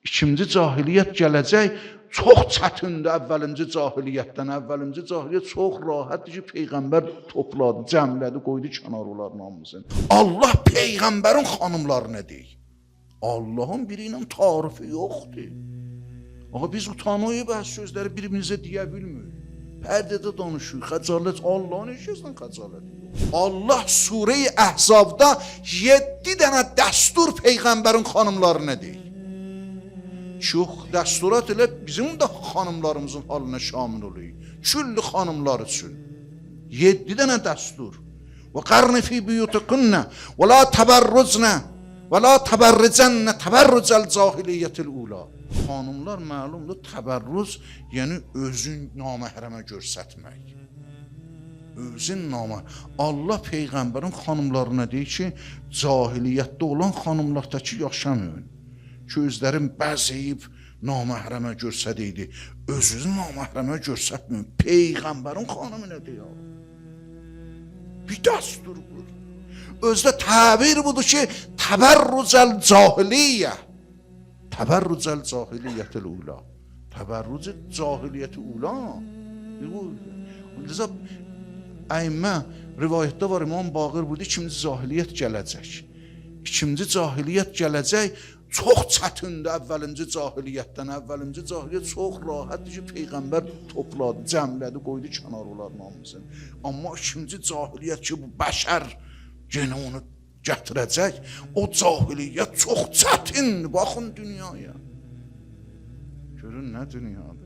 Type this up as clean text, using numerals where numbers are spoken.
İkinci cahiliyyət gələcək, çox çətindir əvvəlinci cahiliyyətdən. Əvvəlinci cahiliyyət çox rahatdır ki, Peyğəmbər topladı, cəmlədi, qoydu kənar onların hamısını. Allah Peyğəmbərin xanımlarına deyir. Allahın biri ilə tarifi yoxdur. Ağa biz utanıyıq, bəzi sözləri bir-birimizə deyə bilmirik. Pərdədə danışırıq, xəcalət, Allahın eşkəsindən xəcalət yox. Allah Surə-i Əhzabda 7 dənə dəstur Peyğəmbərin xanımlarına deyir. Çox dəsturat elə bizim də xanımlarımızın halına şamil oluyor. Küllü xanımlar üçün. 7 dənə dəstur. Və qarni fi buyutikunna və la təbərrucnə və la təbərricənnə təbərrucəl cahiliyyətil ula. Xanımlar məlumdur, təbərrüc, yəni özün naməhrəmə göstərmək. Özün Allah Peyğəmbərin xanımlarına deyir ki, cahiliyyətdə olan xanımlardakı yaşamayın. Ki, özlərin bəzəyib naməhrəmə göstərdi. Özünü naməhrəmə göstərməyin. Peyğəmbərin xanımı nə deyir? Bir dəstur bu. Özdə təbir budur ki, təbərrücəl cahiliyyə. Təbərrücəl cahiliyyətil ula. Təbərrücəl cahiliyyəti ula. Liza əymə rivayətdə var, İmam Baqir burada ikinci cahiliyyət gələcək. İkinci cahiliyyət gələcək, çox çətindir əvvəlinci cahiliyyətdən. Əvvəlinci cahiliyyət çox rahatdır ki, Peyğəmbər topladı, cəmlədi, qoydu kənar onların hamısını. Amma ikinci cahiliyyət ki, bu bəşər yenə onu gətirəcək, o cahiliyyət çox çətindir. Baxın dünyaya. Görün nə dünyadır.